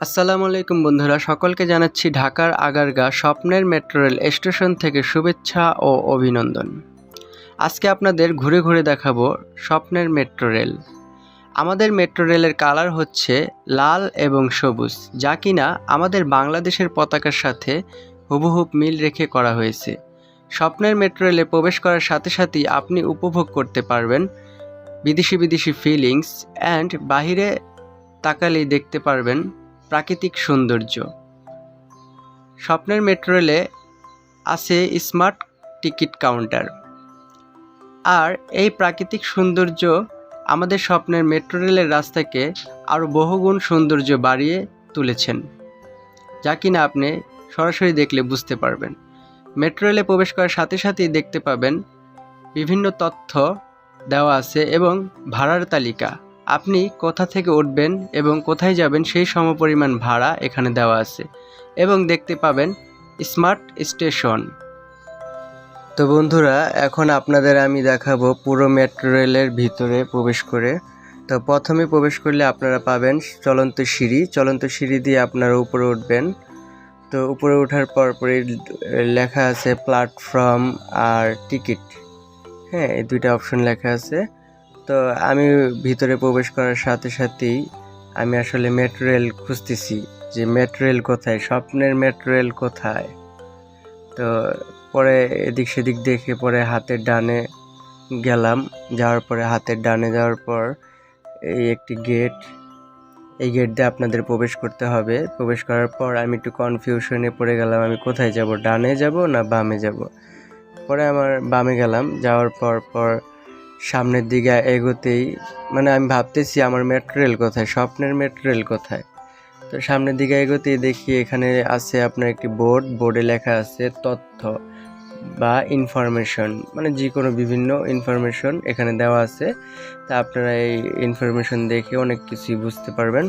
আসসালামু আলাইকুম বন্ধুরা, সকলকে জানাচ্ছি ঢাকার আগারগাঁ স্বপ্নের মেট্রো রেল স্টেশন থেকে শুভেচ্ছা ও অভিনন্দন। আজকে আপনাদের ঘুরে ঘুরে দেখাবো স্বপ্নের মেট্রো রেল। আমাদের মেট্রো রেলের কালার হচ্ছে লাল এবং সবুজ, যা কিনা আমাদের বাংলাদেশের পতাকার সাথে হুবহুব মিল রেখে করা হয়েছে। স্বপ্নের মেট্রো রেলে প্রবেশ করার সাথে সাথেই আপনি উপভোগ করতে পারবেন বিদেশি বিদেশি ফিলিংস অ্যান্ড বাহিরে তাকালেই দেখতে পারবেন প্রাকৃতিক সৌন্দর্য। স্বপ্নের মেট্রো রেলে আছে স্মার্ট টিকিট কাউন্টার, আর এই প্রাকৃতিক সৌন্দর্য আমাদের স্বপ্নের মেট্রো রেলের রাস্তাকে আরও বহুগুণ সৌন্দর্য বাড়িয়ে তুলেছেন, যা কিনা আপনি সরাসরি দেখলে বুঝতে পারবেন। মেট্রো রেলে প্রবেশ করার সাথে সাথেই দেখতে পাবেন বিভিন্ন তথ্য দেওয়া আছে এবং ভাড়ার তালিকা। আপনি কোথা থেকে উঠবেন এবং কোথায় যাবেন সেই সমপরিমাণ ভাড়া এখানে দেওয়া আছে, এবং দেখতে পাবেন স্মার্ট স্টেশন। তো বন্ধুরা, এখন আপনাদের আমি দেখাবো পুরো মেট্রো রেলের ভিতরে প্রবেশ করে। তো প্রথমে প্রবেশ করলে আপনারা পাবেন চলন্ত সিঁড়ি দিয়ে আপনারা উপরে উঠবেন। তো উপরে ওঠার পরপরই লেখা আছে প্ল্যাটফর্ম আর টিকিট। হ্যাঁ, এই দুইটা অপশন লেখা আছে। তো আমি ভিতরে প্রবেশ করার সাথে সাথেই আমি আসলে মেট্রো রেল খুঁজতেছি যে মেট্রো রেল কোথায়, স্বপ্নের মেট্রো রেল কোথায়। তো পরে এদিক সেদিক দেখে পরে হাতের ডানে গেলাম। যাওয়ার পরে হাতের ডানে যাওয়ার পর এই একটি গেট, এই গেট দিয়ে আপনাদের প্রবেশ করতে হবে। প্রবেশ করার পর আমি একটু কনফিউশনে পড়ে গেলাম, আমি কোথায় যাব, ডানে যাব না বামে যাব। পরে আমার বামে গেলাম। যাওয়ার পর সামনের দিকে এগোতেই মানে আমি ভাবতেছি আমার মেট্রো রেল কোথায়, স্বপ্নের মেট্রো রেল কোথায়। তো সামনের দিকে এগোতেই দেখি এখানে আছে আপনার একটি বোর্ডে লেখা আছে তথ্য বা ইনফরমেশন, মানে যে কোনো বিভিন্ন ইনফরমেশন এখানে দেওয়া আছে। তা আপনারা এই ইনফরমেশন দেখে অনেক কিছুই বুঝতে পারবেন।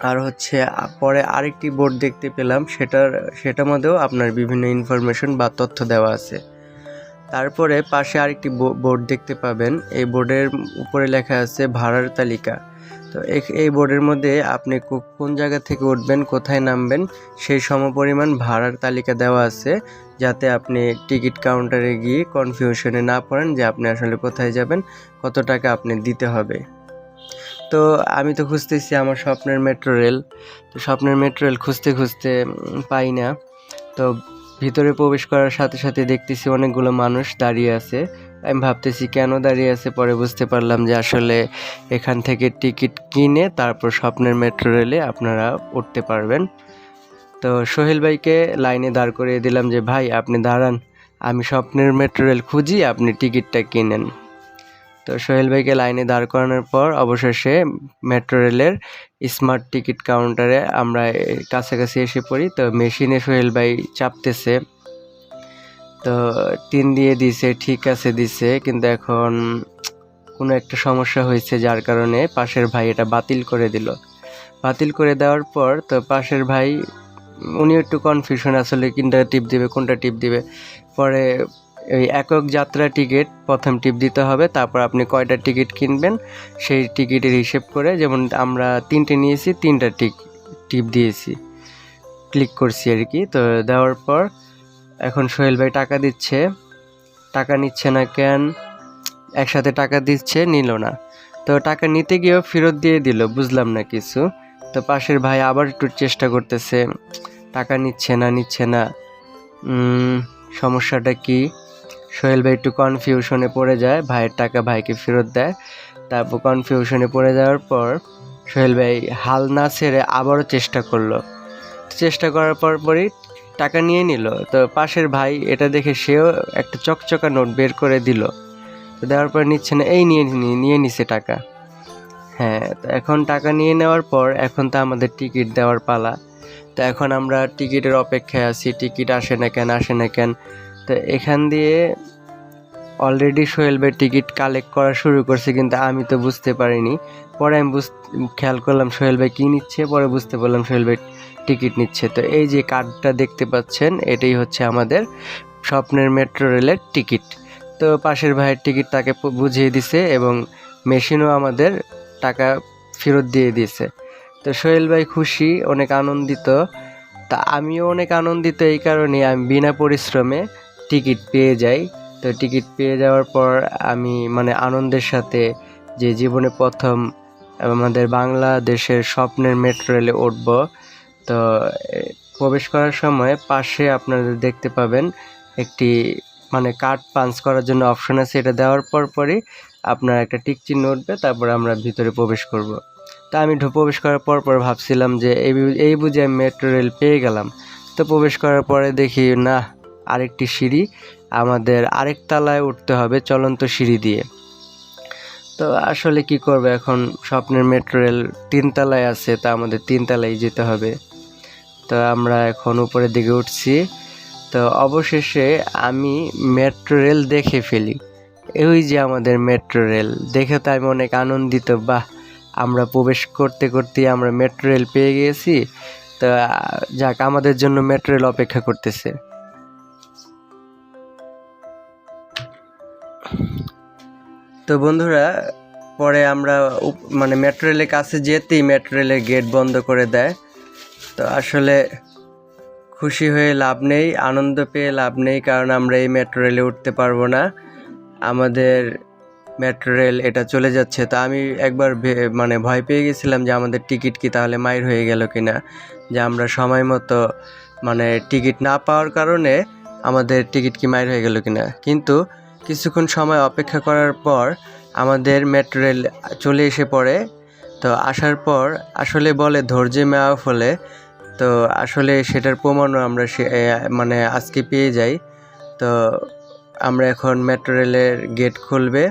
আর হচ্ছে পরে আরেকটি বোর্ড দেখতে পেলাম, সেটার মধ্যেও আপনার বিভিন্ন ইনফরমেশন বা তথ্য দেওয়া আছে। তারপরে পাশে আরেকটি বোর্ড দেখতে পাবেন, এই বোর্ডের উপরে লেখা আছে ভাড়ার তালিকা। তো এই বোর্ডের মধ্যে আপনি কোন জায়গা থেকে উঠবেন, কোথায় নামবেন সেই সমপরিমাণ ভাড়ার তালিকা দেওয়া আছে, যাতে আপনি টিকিট কাউন্টারে গিয়ে কনফিউশনে না পড়েন যে আপনি আসলে কোথায় যাবেন, কত টাকা আপনি দিতে হবে। তো আমি তো খুঁজতেছি আমার স্বপ্নের মেট্রো রেল। তো স্বপ্নের মেট্রো রেল খুঁজতে খুঁজতে পাই না। তো ভিতরে প্রবেশ করার সাথে সাথে দেখতেছি অনেকগুলো মানুষ দাঁড়িয়ে আছে। আমি ভাবতেছি কেন দাঁড়িয়ে আছে, পরে বুঝতে পারলাম যে আসলে এখান থেকে টিকিট কিনে তারপর স্বপ্নের মেট্রো রেলে আপনারা উঠতে পারবেন। তো সোহেল ভাইকে লাইনে দাঁড় করিয়ে দিলাম যে ভাই আপনি দাঁড়ান, আমি স্বপ্নের মেট্রো রেল খুঁজি, আপনি টিকিটটা কিনেন। তো সোহেল ভাইকে লাইনে দাঁড় করানোর পর অবশেষে মেট্রো রেলের স্মার্ট টিকিট কাউন্টারে আমরা কাছাকাছি এসে পড়ি। তো মেশিনে সোহেল ভাই চাপতেছে, তো টিন দিয়ে দিছে, ঠিক আছে দিছে, কিন্তু এখন কোনো একটা সমস্যা হয়েছে যার কারণে পাশের ভাই এটা বাতিল করে দিল। বাতিল করে দেওয়ার পর তো পাশের ভাই উনি একটু কনফিউশন, আসলে কোনটা টিপ দিবে। পরে ওই একক যাত্রা টিকিট প্রথম টিপ দিতে হবে, তারপর আপনি কয়টা টিকিট কিনবেন সেই টিকিটের হিসেব করে, যেমন আমরা 3টে নিয়েছি, 3টা টিপ দিয়েছি, ক্লিক করছি আর কি। তো দেওয়ার পর এখন সোহেল ভাই টাকা দিচ্ছে, টাকা নিচ্ছে না কেন, একসাথে টাকা দিচ্ছে, নিল না। তো টাকা নিতে গিয়েও ফেরত দিয়ে দিল, বুঝলাম না কিছু। তো পাশের ভাই আবার একটু চেষ্টা করতেছে, টাকা নিচ্ছে না। সমস্যাটা কি? সোহেল ভাই একটু কনফিউশনে পড়ে যায়, ভাইয়ের টাকা ভাইকে ফেরত দেয়। তারপর কনফিউশনে পড়ে যাওয়ার পর সোহেল ভাই হাল না ছেড়ে আবারও চেষ্টা করার পরই টাকা নিয়ে নিল। তো পাশের ভাই এটা দেখে সেও একটা চকচকা নোট বের করে দিল। তো দেওয়ার পর নিচ্ছে না, এই নিয়ে নিছে টাকা। হ্যাঁ, তো এখন টাকা নিয়ে নেওয়ার পর এখন তো আমাদের টিকিট দেওয়ার পালা। তো এখন আমরা টিকিটের অপেক্ষায় আছি, টিকিট আসে না কেন। তো এখান দিয়ে অলরেডি সোহেল ভাই টিকিট কালেক্ট করা শুরু করছে, কিন্তু আমি তো বুঝতে পারিনি। পরে আমি খেয়াল করলাম সোহেল ভাই কী নিচ্ছে, পরে বুঝতে পারলাম সোহেল ভাই টিকিট নিচ্ছে। তো এই যে কার্ডটা দেখতে পাচ্ছেন, এটাই হচ্ছে আমাদের স্বপ্নের মেট্রো রেলের টিকিট। তো পাশের ভাইয়ের টিকিট তাকে বুঝিয়ে দিছে এবং মেশিনও আমাদের টাকা ফেরত দিয়ে দিয়েছে। তো সোহেল ভাই খুশি, অনেক আনন্দিত। তা আমিও অনেক আনন্দিত এই কারণে আমি বিনা পরিশ্রমে টিকিট পেয়ে যাই। তো টিকিট পেয়ে যাওয়ার পর আমি মানে আনন্দের সাথে যে জীবনে প্রথম আমাদের বাংলাদেশের স্বপ্নের মেট্রো রেলে উঠব। তো প্রবেশ করার সময় পাশে আপনারা দেখতে পাবেন একটি মানে কার্ড পাঞ্চ করার জন্য অপশন আছে, এটা দেওয়ার পরই আপনার একটা টিক চিহ্ন উঠবে, তারপর আমরা ভিতরে প্রবেশ করব। তা আমি প্রবেশ করার পর ভাবছিলাম যে এই বুঝে আমি মেট্রো রেল পেয়ে গেলাম। তো প্রবেশ করার পরে দেখি না, আরেকটি সিঁড়ি, আমাদের আরেক তলায় উঠতে হবে চলন্ত সিঁড়ি দিয়ে। তো আসলে কি করবে, এখন স্বপ্নের মেট্রো রেল 3 তলায় আছে, তা আমাদের 3 তলায় যেতে হবে। তো আমরা এখন উপরের দিকে উঠছি। তো অবশেষে আমি মেট্রো রেল দেখে ফেলি। ওই যে আমাদের মেট্রো রেল, দেখে তো আমি অনেক আনন্দিত। বাহ, আমরা প্রবেশ করতে করতেই আমরা মেট্রো রেল পেয়ে গিয়েছি। তো যাক, আমাদের জন্য মেট্রো রেল অপেক্ষা করতেছে। তো বন্ধুরা, পরে আমরা মানে মেট্রো রেলের কাছে যেতেই মেট্রো রেলের গেট বন্ধ করে দেয়। তো আসলে খুশি হয়ে লাভ নেই, আনন্দ পেয়ে লাভ নেই, কারণ আমরা এই মেট্রো রেলে উঠতে পারবো না। আমাদের মেট্রো রেল এটা চলে যাচ্ছে। তো আমি একবার মানে ভয় পেয়ে গেছিলাম যে আমাদের টিকিট কি তাহলে মাইর হয়ে গেল কিনা, যে আমরা সময় মতো মানে টিকিট না পাওয়ার কারণে আমাদের টিকিট কি মাইর হয়ে গেল কিনা। কিন্তু কিছুক্ষণ সময় অপেক্ষা করার পর আমাদের মেট্রো রেল চলে এসে পড়ে। তো আসার পর আসলে বলে ধৈর্যে মেওয়া ফলে, তো আসলে সেটার প্রমাণও আমরা মানে আজকে পেয়ে যাই। তো আমরা এখন মেট্রো রেলের গেট খুলবে।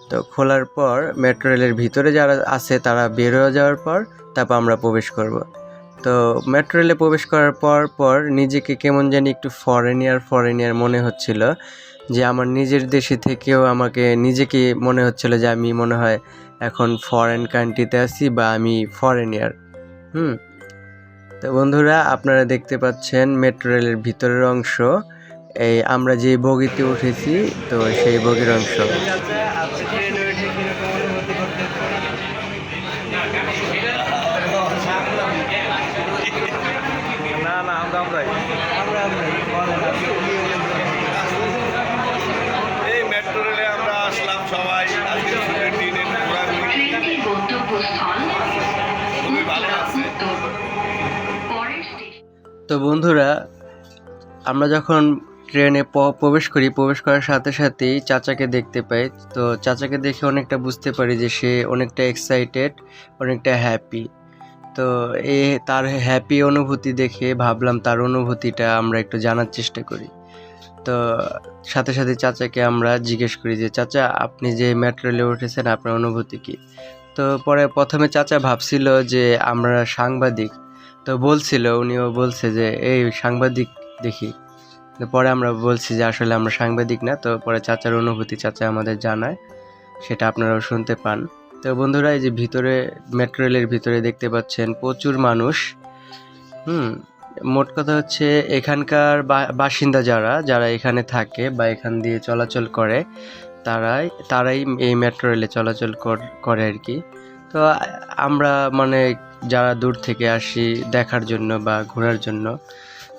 তো খোলার পর মেট্রো রেলের ভিতরে যারা আছে তারা বের হয়ে যাওয়ার পর তারপর আমরা প্রবেশ করব। তো মেট্রো রেলে প্রবেশ করার পর নিজেকে কেমন জানি একটু ফরেনিয়ার মনে হচ্ছিল, যে আমার নিজের দেশে থেকেও আমাকে নিজেকে মনে হচ্ছিল যে আমি মনে হয় এখন ফরেন কান্ট্রিতে আছি বা আমি ফরেনিয়ার। তো বন্ধুরা, আপনারা দেখতে পাচ্ছেন মেট্রো রেলের ভিতরের অংশ, এই আমরা যে বগিতে উঠেছি, তো সেই বগির অংশ। এই মেট্রো রেলে আমরা আসলাম সবাই, আজকে ছুটির দিনে খুবই ভালো আছে। তো বন্ধুরা, আমরা যখন ট্রেনে প্রবেশ করার সাথে সাথেই চাচাকে দেখতে পাই। তো চাচাকে দেখে অনেকটা বুঝতে পারি যে সে অনেকটা এক্সাইটেড, অনেকটা হ্যাপি। তো তার হ্যাপি অনুভূতি দেখে ভাবলাম তার অনুভূতিটা আমরা একটু জানার চেষ্টা করি। তো সাথে সাথে চাচাকে আমরা জিজ্ঞেস করি যে চাচা, আপনি যে মেট্রো রেলে উঠেছেন আপনার অনুভূতি কী? তো পরে প্রথমে চাচা ভাবছিল যে আমরা সাংবাদিক, তো উনিও বলছে যে এই সাংবাদিক দেখি। তো পরে আমরা বলছি যে আসলে আমরা সাংবাদিক না। তো পরে চাচার অনুভূতি চাচা আমাদের জানায়, সেটা আপনারাও শুনতে পান। তো বন্ধুরা, এই যে ভিতরে মেট্রো রেলের ভিতরে দেখতে পাচ্ছেন প্রচুর মানুষ। মোট কথা হচ্ছে এখানকার বাসিন্দা যারা এখানে থাকে বা এখান দিয়ে চলাচল করে, তারাই এই মেট্রো রেলে চলাচল করে আর কি। তো আমরা মানে যারা দূর থেকে আসি দেখার জন্য বা ঘোরার জন্য,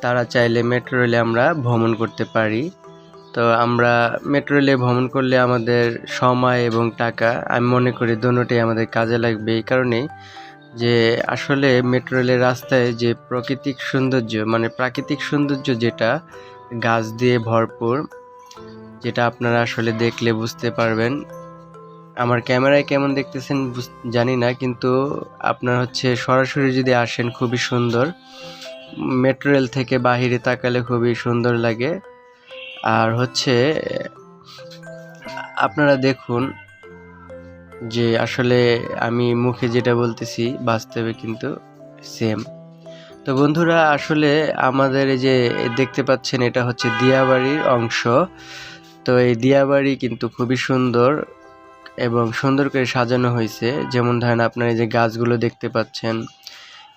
তারা চাইলে মেট্রো রেলে আমরা ভ্রমণ করতে পারি। তো আমরা মেট্রো রেলে ভ্রমণ করলে আমাদের সময় এবং টাকা, আমি মনে করি দুটোই আমাদের কাজে লাগবে। এই কারণেই যে আসলে মেট্রো রেলের রাস্তায় যে প্রাকৃতিক সৌন্দর্য যেটা গাছ দিয়ে ভরপুর, যেটা আপনারা আসলে দেখলে বুঝতে পারবেন। আমার ক্যামেরায় কেমন দেখতেছেন জানি না, কিন্তু আপনার হচ্ছে সরাসরি যদি আসেন খুবই সুন্দর। মেট্রো রেল থেকে বাহিরে তাকালে খুবই সুন্দর লাগে। আর হচ্ছে আপনারা দেখুন যে আসলে আমি মুখে যেটা বলতেছি বাস্তবে কিন্তু সেম। তো বন্ধুরা, আসলে আমাদের এই যে দেখতে পাচ্ছেন এটা হচ্ছে দিয়াবাড়ির অংশ। তো এই দিয়াবাড়ি কিন্তু খুবই সুন্দর এবং সুন্দর করে সাজানো হয়েছে। যেমন ধরেন আপনার এই যে গাছগুলো দেখতে পাচ্ছেন,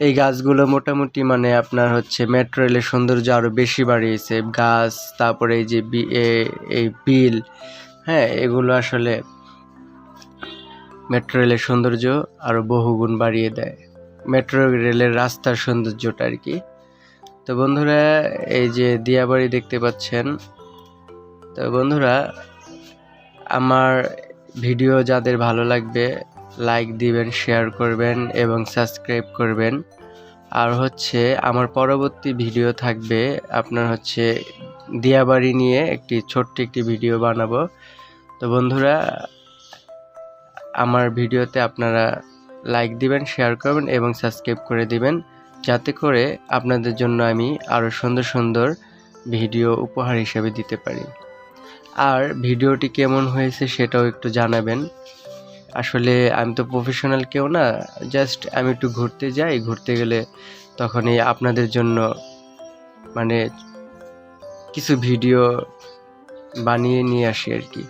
এই গাছগুলো মোটামুটি মানে আপনার হচ্ছে মেট্রো রেলের সৌন্দর্য আরও বেশি বাড়িয়েছে। গাছ, তারপরে এই যে এই বিল, হ্যাঁ, এগুলো আসলে মেট্রো রেলের সৌন্দর্য আরও বহুগুণ বাড়িয়ে দেয়। মেট্রো রেলের রাস্তার সৌন্দর্যটা আর কি। তো বন্ধুরা, এই যে দিয়াবাড়ি দেখতে পাচ্ছেন। তো বন্ধুরা, আমার ভিডিও যাদের ভালো লাগবে লাইক দিবেন, শেয়ার করবেন এবং সাবস্ক্রাইব করবেন। আর হচ্ছে আমার পরবর্তী ভিডিও থাকবে আপনার হচ্ছে দিয়াবাড়ি নিয়ে ছোট্ট একটি ভিডিও বানাবো। তো বন্ধুরা, আমার ভিডিওতে আপনারা লাইক দিবেন, শেয়ার করবেন এবং সাবস্ক্রাইব করে দিবেন, যাতে করে আপনাদের জন্য আমি আরও সুন্দর সুন্দর ভিডিও উপহার হিসেবে দিতে পারি। আর ভিডিওটি কেমন হয়েছে সেটাও একটু জানাবেন। আসলে আমি তো প্রফেশনাল কেউ না, জাস্ট আমি একটু ঘুরতে যাই, ঘুরতে গেলে তখনই আপনাদের জন্য মানে কিছু ভিডিও বানিয়ে নিয়ে আসি আর কি।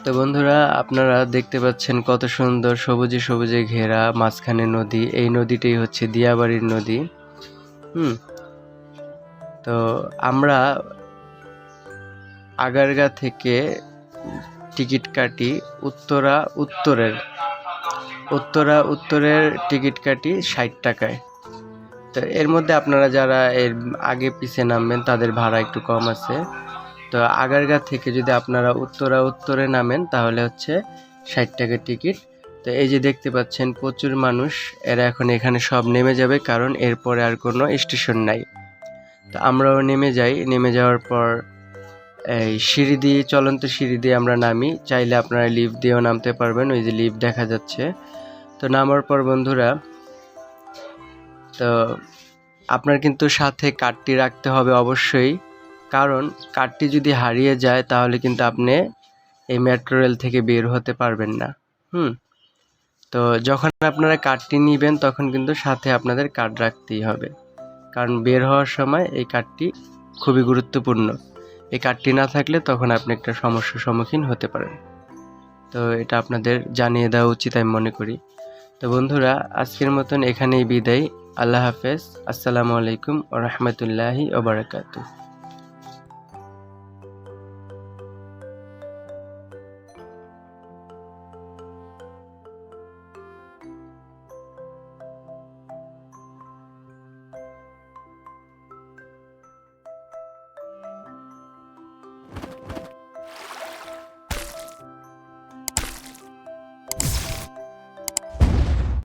তো বন্ধুরা, আপনারা দেখতে পাচ্ছেন কত সুন্দর সবুজে সবুজে ঘেরা, মাঝখানে নদী। এই নদীটাই হচ্ছে দিয়াবাড়ির নদী। তো আমরা আগারগাঁ থেকে টিকিট কাটি উত্তরের টিকিট কাটি 60 টাকায়। তো এর মধ্যে আপনারা যারা এর আগে পিছে নামবেন তাদের ভাড়া একটু কম আছে। তো আগারগাঁ থেকে যদি আপনারা উত্তরে নামেন তাহলে হচ্ছে 60 টাকা টিকিট। তো এই যে দেখতে পাচ্ছেন প্রচুর মানুষ, এরা এখন এখানে সব নেমে যাবে, কারণ এরপরে আর কোনো স্টেশন নাই। তো আমরাও নেমে যাই। নেমে যাওয়ার পর এই চলন্ত সিঁড়ি দিয়ে আমরা নামি। চাইলে আপনারা লিফট দিয়েও নামতে পারবেন, ওই যে লিফট দেখা যাচ্ছে। তো নামার পর বন্ধুরা, তো আপনার কিন্তু সাথে কার্ডটি রাখতে হবে অবশ্যই, কারণ কার্ডটি যদি হারিয়ে যায় তাহলে কিন্তু আপনি এই মেট্রো রেল থেকে বের হতে পারবেন না। তো যখন আপনারা কার্ডটি নেবেন তখন কিন্তু সাথে আপনাদের কার্ড রাখতেই হবে, কারণ বের হওয়ার সময় এই কার্ডটি খুবই গুরুত্বপূর্ণ। এই কার্ডটি না থাকলে তখন আপনি একটা সমস্যার সম্মুখীন হতে পারেন। তো এটা আপনাদের জানিয়ে দেওয়া উচিত আমি মনে করি। তো বন্ধুরা, আজকের মতন এখানেই বিদায়। আল্লাহ হাফেজ। আসসালামু আলাইকুম ওয়া রাহমাতুল্লাহি ওয়া বারাকাতুহু।